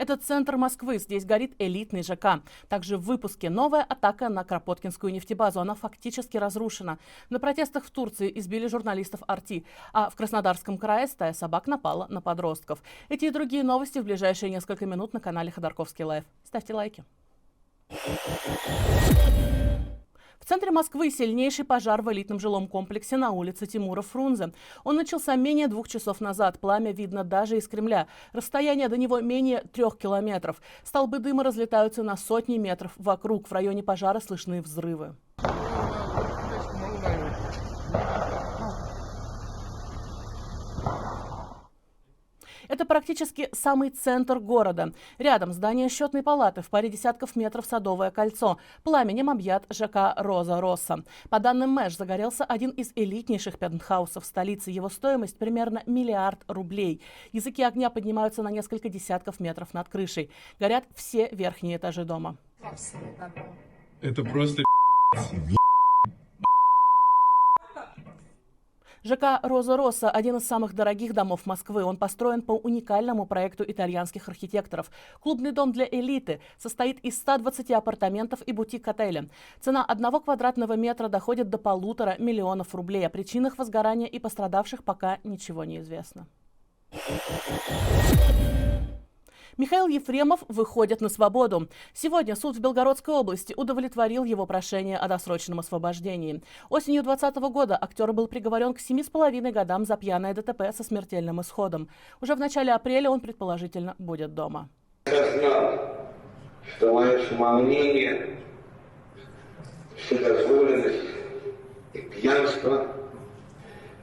Это центр Москвы. Здесь горит элитный ЖК. Также в выпуске новая атака на Кропоткинскую нефтебазу. Она фактически разрушена. На протестах в Турции избили журналистов Арти. А в Краснодарском крае стая собак напала на подростков. Эти и другие новости в ближайшие несколько минут на канале Ходорковский Лайв. Ставьте лайки. В центре Москвы сильнейший пожар в элитном жилом комплексе на улице Тимура Фрунзе. Он начался менее 2 часов назад. Пламя видно даже из Кремля. Расстояние до него менее 3 километров. Столбы дыма разлетаются на сотни метров вокруг. В районе пожара слышны взрывы. Это практически самый центр города. Рядом здание счетной палаты, в паре десятков метров Садовое кольцо. Пламенем объят ЖК «Роза Росса». По данным МЭШ, загорелся один из элитнейших пентхаусов столицы. Его стоимость примерно 1 миллиард рублей. Языки огня поднимаются на несколько десятков метров над крышей. Горят все верхние этажи дома. Это просто ЖК «Роза Росса» – один из самых дорогих домов Москвы. Он построен по уникальному проекту итальянских архитекторов. Клубный дом для элиты состоит из 120 апартаментов и бутик-отеля. Цена 1 квадратного метра доходит до 1,5 миллиона рублей. О причинах возгорания и пострадавших пока ничего не известно. Михаил Ефремов выходит на свободу. Сегодня суд в Белгородской области удовлетворил его прошение о досрочном освобождении. Осенью 2020 года актер был приговорен к 7,5 годам за пьяное ДТП со смертельным исходом. Уже в начале апреля он, предположительно, будет дома. Я знал, что мое самомнение, вседозволенность и пьянство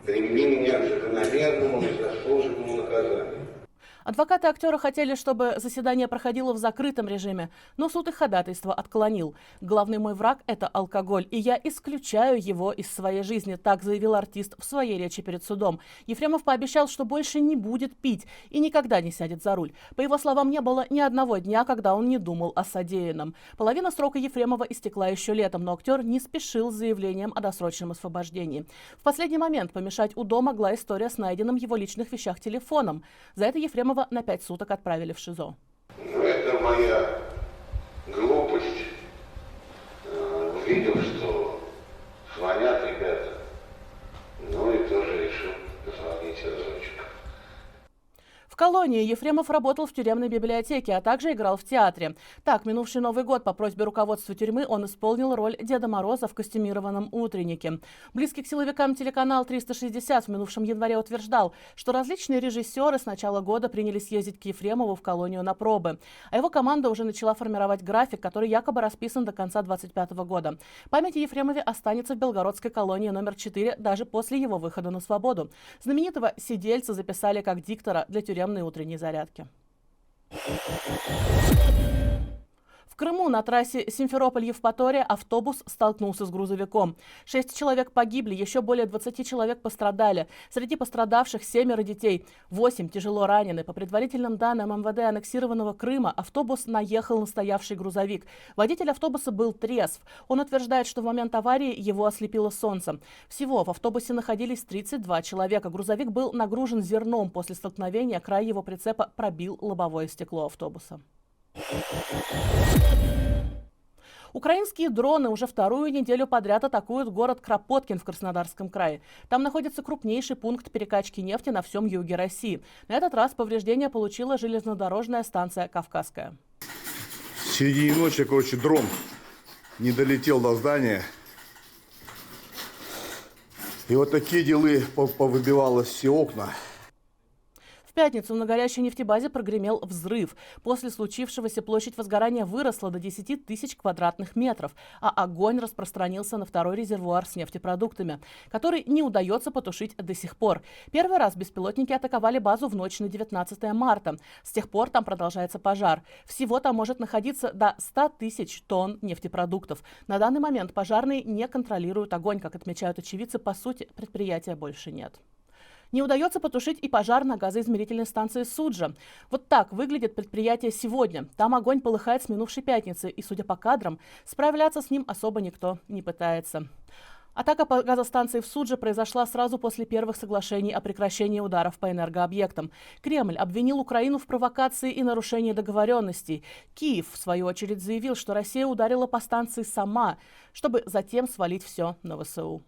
привели меня к закономерному и заслуженному наказанию. Адвокаты актера хотели, чтобы заседание проходило в закрытом режиме, но суд их ходатайство отклонил. «Главный мой враг – это алкоголь, и я исключаю его из своей жизни», – так заявил артист в своей речи перед судом. Ефремов пообещал, что больше не будет пить и никогда не сядет за руль. По его словам, не было ни одного дня, когда он не думал о содеянном. Половина срока Ефремова истекла еще летом, но актер не спешил с заявлением о досрочном освобождении. В последний момент помешать УДО могла история с найденным в его личных вещах телефоном. За это Ефремова на 5 суток отправили в ШИЗО. Это моя глупость. Увидел, что звонят ребята. Ну и тоже решил позвонить разочек. В колонии Ефремов работал в тюремной библиотеке, а также играл в театре. Так, минувший Новый год по просьбе руководства тюрьмы он исполнил роль Деда Мороза в костюмированном утреннике. Близкий к силовикам телеканал 360 в минувшем январе утверждал, что различные режиссеры с начала года принялись ездить к Ефремову в колонию на пробы. А его команда уже начала формировать график, который якобы расписан до конца 2025 года. Память о Ефремове останется в белгородской колонии номер 4 даже после его выхода на свободу. Знаменитого сидельца записали как диктора для тюремной утренней зарядки. В Крыму на трассе Симферополь-Евпатория автобус столкнулся с грузовиком. 6 человек погибли, еще более 20 человек пострадали. Среди пострадавших 7 детей, 8 тяжело ранены. По предварительным данным МВД аннексированного Крыма, автобус наехал на стоявший грузовик. Водитель автобуса был трезв. Он утверждает, что в момент аварии его ослепило солнце. Всего в автобусе находились 32 человека. Грузовик был нагружен зерном. После столкновения край его прицепа пробил лобовое стекло автобуса. Украинские дроны уже вторую неделю подряд атакуют город Кропоткин в Краснодарском крае. Там находится крупнейший пункт перекачки нефти на всем юге России. На этот раз повреждения получила железнодорожная станция «Кавказская». В середине ночи, дрон не долетел до здания. И вот такие делы повыбивалось все окна. В пятницу на горящей нефтебазе прогремел взрыв. После случившегося площадь возгорания выросла до 10 тысяч квадратных метров, а огонь распространился на второй резервуар с нефтепродуктами, который не удается потушить до сих пор. Первый раз беспилотники атаковали базу в ночь на 19 марта. С тех пор там продолжается пожар. Всего там может находиться до 100 тысяч тонн нефтепродуктов. На данный момент пожарные не контролируют огонь. Как отмечают очевидцы, по сути, предприятия больше нет. Не удается потушить и пожар на газоизмерительной станции Суджа. Вот так выглядит предприятие сегодня. Там огонь полыхает с минувшей пятницы, и, судя по кадрам, справляться с ним особо никто не пытается. Атака по газостанции в Судже произошла сразу после первых соглашений о прекращении ударов по энергообъектам. Кремль обвинил Украину в провокации и нарушении договоренностей. Киев, в свою очередь, заявил, что Россия ударила по станции сама, чтобы затем свалить все на ВСУ.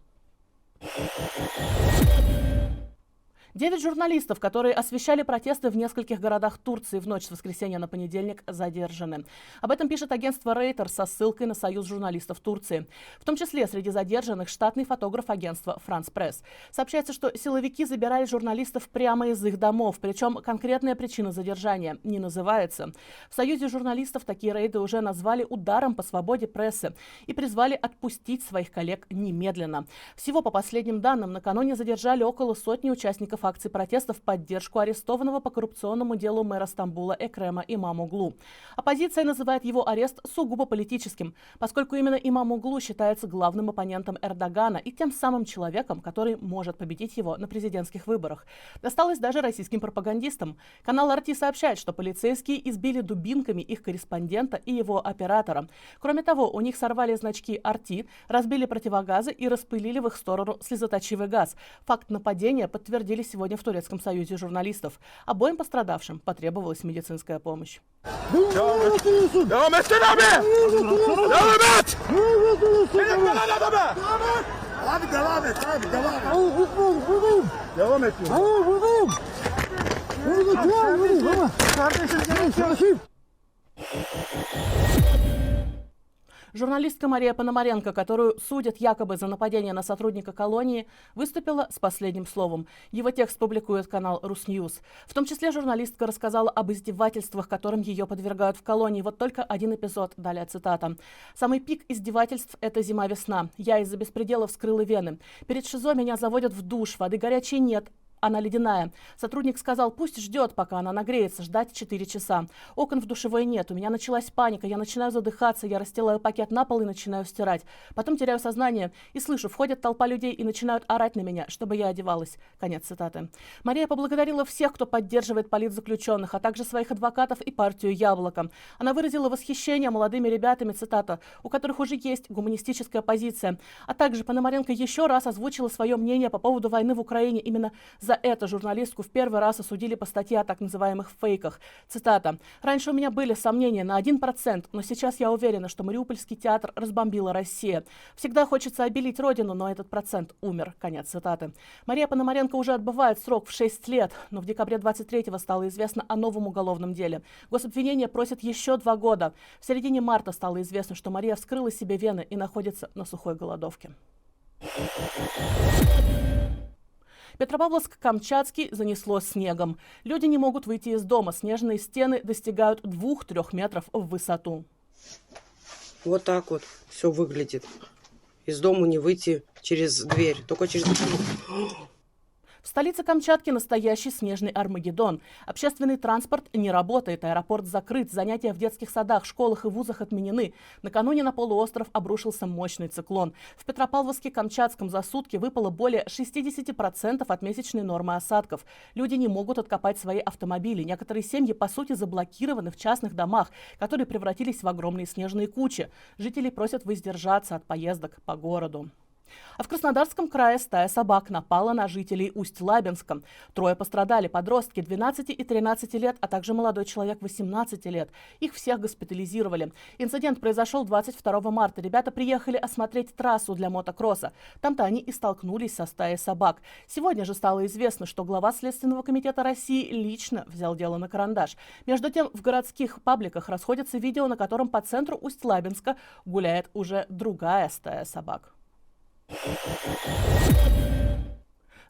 9 журналистов, которые освещали протесты в нескольких городах Турции в ночь с воскресенья на понедельник, задержаны. Об этом пишет агентство Reuters со ссылкой на Союз журналистов Турции. В том числе среди задержанных штатный фотограф агентства France Press. Сообщается, что силовики забирали журналистов прямо из их домов, причем конкретная причина задержания не называется. В Союзе журналистов такие рейды уже назвали ударом по свободе прессы и призвали отпустить своих коллег немедленно. Всего, по последним данным, накануне задержали около сотни участников акций протеста в поддержку арестованного по коррупционному делу мэра Стамбула Экрема Имамоглу. Оппозиция называет его арест сугубо политическим, поскольку именно Имамоглу считается главным оппонентом Эрдогана и тем самым человеком, который может победить его на президентских выборах. Досталось даже российским пропагандистам. Канал RT сообщает, что полицейские избили дубинками их корреспондента и его оператора. Кроме того, у них сорвали значки RT, разбили противогазы и распылили в их сторону слезоточивый газ. Факт нападения подтвердили сегодня в Турецком союзе журналистов. Обоим пострадавшим потребовалась медицинская помощь. Журналистка Мария Пономаренко, которую судят якобы за нападение на сотрудника колонии, выступила с последним словом. Его текст публикует канал Русньюз. В том числе журналистка рассказала об издевательствах, которым ее подвергают в колонии. Вот только один эпизод, далее цитата. «Самый пик издевательств – это зима-весна. Я из-за беспредела вскрыла вены. Перед ШИЗО меня заводят в душ, воды горячей нет. Она ледяная. Сотрудник сказал, пусть ждет, пока она нагреется, ждать 4 часа. Окон в душевой нет, у меня началась паника, я начинаю задыхаться, я расстилаю пакет на пол и начинаю стирать. Потом теряю сознание и слышу, входит толпа людей и начинают орать на меня, чтобы я одевалась». Конец цитаты. Мария поблагодарила всех, кто поддерживает политзаключенных, а также своих адвокатов и партию «Яблоко». Она выразила восхищение молодыми ребятами, цитата, у которых уже есть гуманистическая позиция. А также Пономаренко еще раз озвучила свое мнение по поводу войны в Украине. Именно за это журналистку в первый раз осудили по статье о так называемых фейках. Цитата. «Раньше у меня были сомнения на 1%, но сейчас я уверена, что Мариупольский театр разбомбила Россия. Всегда хочется обелить родину, но этот процент умер». Конец цитаты. Мария Пономаренко уже отбывает срок в 6 лет, но в декабре 23-го стало известно о новом уголовном деле. Гособвинение просит еще 2 года. В середине марта стало известно, что Мария вскрыла себе вены и находится на сухой голодовке. Петропавловск-Камчатский занесло снегом. Люди не могут выйти из дома. Снежные стены достигают 2-3 метров в высоту. Вот так вот все выглядит. Из дома не выйти через дверь, только через дверь. В столице Камчатки настоящий снежный Армагеддон. Общественный транспорт не работает, аэропорт закрыт, занятия в детских садах, школах и вузах отменены. Накануне на полуостров обрушился мощный циклон. В Петропавловске-Камчатском за сутки выпало более 60% от месячной нормы осадков. Люди не могут откопать свои автомобили. Некоторые семьи, по сути, заблокированы в частных домах, которые превратились в огромные снежные кучи. Жителей просят воздержаться от поездок по городу. А в Краснодарском крае стая собак напала на жителей Усть-Лабинска. 3 пострадали: подростки 12 и 13 лет, а также молодой человек 18 лет. Их всех госпитализировали. Инцидент произошел 22 марта. Ребята приехали осмотреть трассу для мотокросса. Там-то они и столкнулись со стаей собак. Сегодня же стало известно, что глава Следственного комитета России лично взял дело на карандаш. Между тем, в городских пабликах расходятся видео, на котором по центру Усть-Лабинска гуляет уже другая стая собак.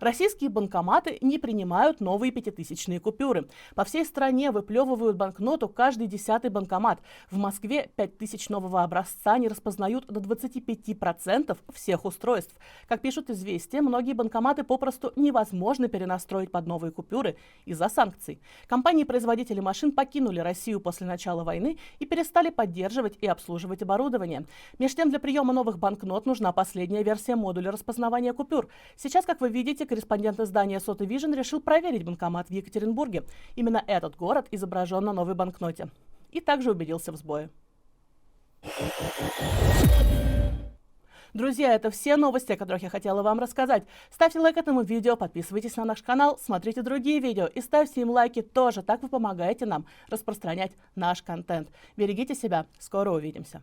Российские банкоматы не принимают новые 5000-е купюры. По всей стране выплевывают банкноту каждый 10-й банкомат. В Москве 5000 нового образца не распознают до 25% всех устройств. Как пишут «Известия», многие банкоматы попросту невозможно перенастроить под новые купюры из-за санкций. Компании-производители машин покинули Россию после начала войны и перестали поддерживать и обслуживать оборудование. Между тем, для приема новых банкнот нужна последняя версия модуля распознавания купюр. Сейчас, как вы видите, корреспондент издания Соты Вижн решил проверить банкомат в Екатеринбурге. Именно этот город изображен на новой банкноте. И также убедился в сбое. Друзья, это все новости, о которых я хотела вам рассказать. Ставьте лайк этому видео, подписывайтесь на наш канал, смотрите другие видео и ставьте им лайки тоже. Так вы помогаете нам распространять наш контент. Берегите себя. Скоро увидимся.